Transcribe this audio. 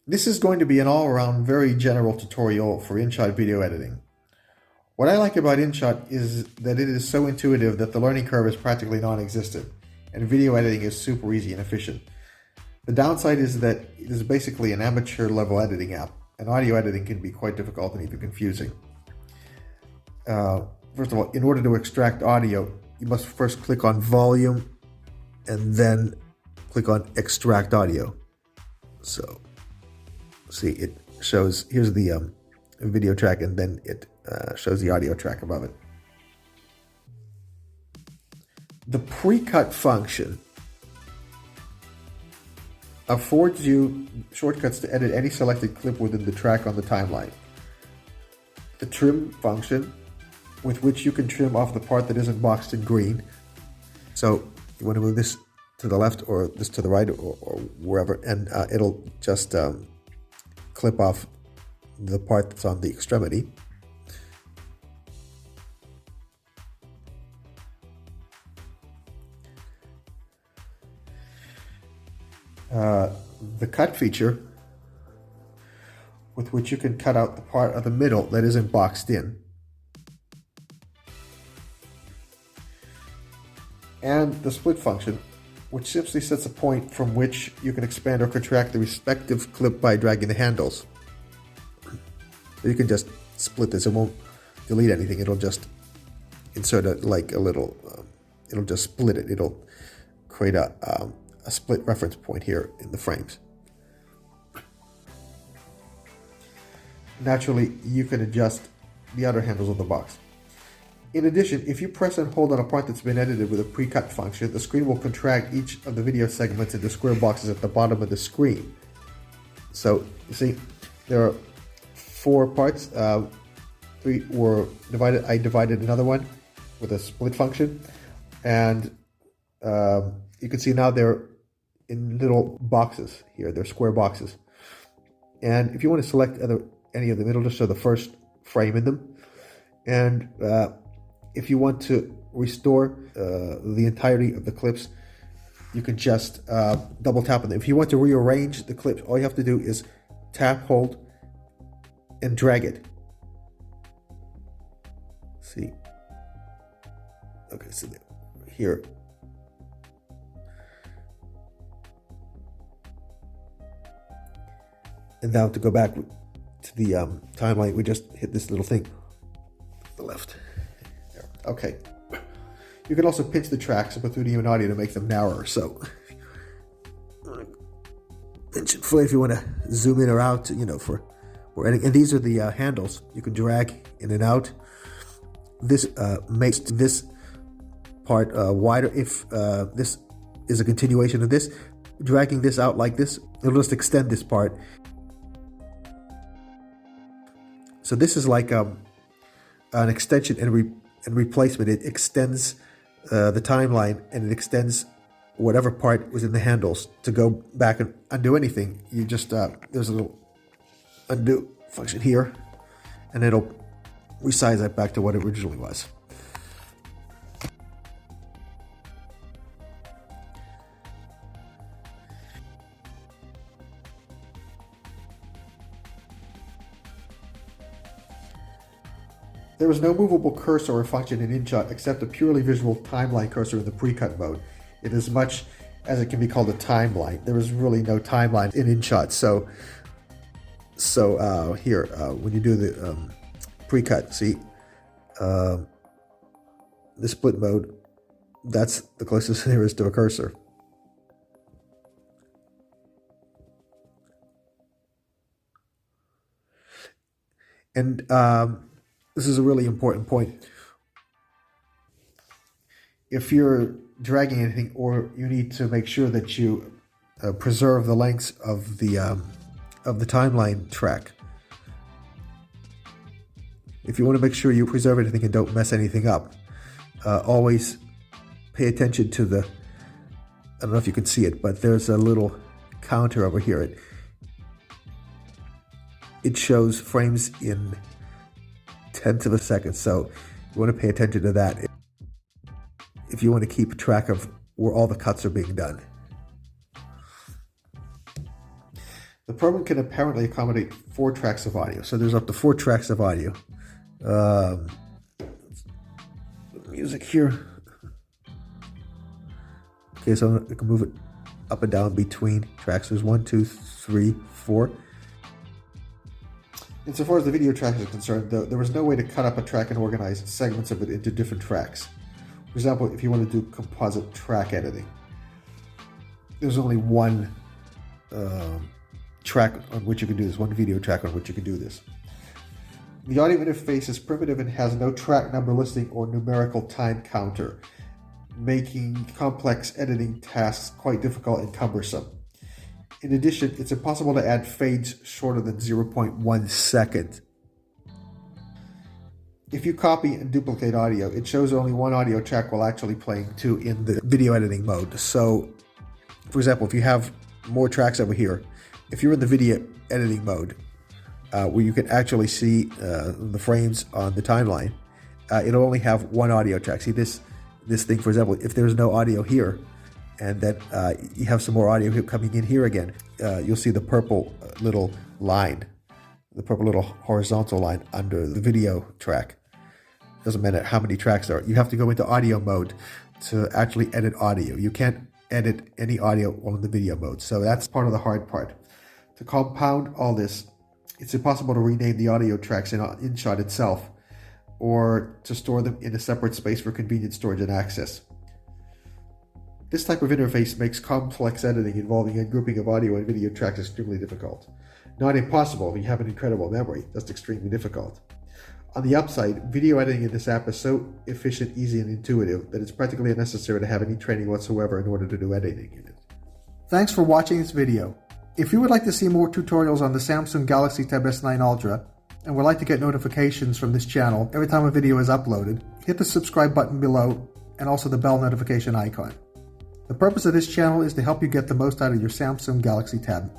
This is going to be an all-around very general tutorial for InShot video editing. What I like about InShot is that it is so intuitive that the learning curve is practically non-existent, and video editing is super easy and efficient. The downside is that it is basically an amateur level editing app, and audio editing can be quite difficult and even confusing. First of all, in order to extract audio, you must first click on volume and then click on extract audio. So, see, it shows, here's the video track, and then it shows the audio track above it. The pre-cut function affords you shortcuts to edit any selected clip within the track on the timeline. The trim function, with which you can trim off the part that isn't boxed in green. So you want to move this to the left or this to the right or wherever, and it'll just clip off the part that's on the extremity. The cut feature, with which you can cut out the part of the middle that isn't boxed in. And the split function, which simply sets a point from which you can expand or contract the respective clip by dragging the handles. So you can just split this. It won't delete anything. It'll just insert a little, it'll just split it. It'll create a split reference point here in the frames. Naturally, you can adjust the other handles of the box. In addition, if you press and hold on a part that's been edited with a pre-cut function, the screen will contract each of the video segments into square boxes at the bottom of the screen. So, you see, there are 4 parts. 3 were divided. I divided another one with a split function. And you can see now they're in little boxes here. They're square boxes. And if you want to select any of them, it'll just show the first frame in them. And if you want to restore the entirety of the clips, you can just double tap on them. If you want to rearrange the clips, all you have to do is tap, hold, and drag it. See? Okay, so here. And now to go back to the timeline, we just hit this little thing to the left. There. Okay. You can also pinch the tracks with video and audio to make them narrower. So pinch it fully if you want to zoom in or out, for editing. And these are the handles. You can drag in and out. This makes this part wider. If this is a continuation of this, dragging this out like this, it'll just extend this part. So this is like an extension and replacement. It extends the timeline, and it extends whatever part was in the handles. To go back and undo anything, you just there's a little undo function here, and it'll resize that back to what it originally was. There is no movable cursor or function in InShot except a purely visual timeline cursor in the pre-cut mode. It is much as it can be called a timeline. There is really no timeline in InShot. So here, when you do the pre-cut, see, the split mode, that's the closest there is to a cursor. And this is a really important point. If you're dragging anything, or you need to make sure that you preserve the lengths of the timeline track. If you want to make sure you preserve anything and don't mess anything up, always pay attention to I don't know if you can see it, but there's a little counter over here. It shows frames in tenths of a second, so you want to pay attention to that if you want to keep track of where all the cuts are being done. The program can apparently accommodate 4 tracks of audio. So there's up to 4 tracks of audio. Music here. Okay, so I can move it up and down between tracks. There's 1, 2, 3, 4. Insofar as the video track is concerned, though, there was no way to cut up a track and organize segments of it into different tracks. For example, if you want to do composite track editing, there's only one track on which you can do this, one video track on which you can do this. The audio interface is primitive and has no track number listing or numerical time counter, making complex editing tasks quite difficult and cumbersome. In addition, it's impossible to add fades shorter than 0.1 second. If you copy and duplicate audio, it shows only one audio track while actually playing 2 in the video editing mode. So, for example, if you have more tracks over here, if you're in the video editing mode, where you can actually see the frames on the timeline, it'll only have one audio track. See this thing, for example, if there's no audio here, and then you have some more audio coming in here again, you'll see the purple little line, the purple little horizontal line under the video track. Doesn't matter how many tracks there are. You have to go into audio mode to actually edit audio. You can't edit any audio on the video mode. So that's part of the hard part. To compound all this, it's impossible to rename the audio tracks in InShot itself, or to store them in a separate space for convenient storage and access. This type of interface makes complex editing involving a grouping of audio and video tracks extremely difficult. Not impossible if you have an incredible memory, just extremely difficult. On the upside, video editing in this app is so efficient, easy, and intuitive that it's practically unnecessary to have any training whatsoever in order to do editing in it. Thanks for watching this video. If you would like to see more tutorials on the Samsung Galaxy Tab S9 Ultra, and would like to get notifications from this channel every time a video is uploaded, hit the subscribe button below and also the bell notification icon. The purpose of this channel is to help you get the most out of your Samsung Galaxy Tab.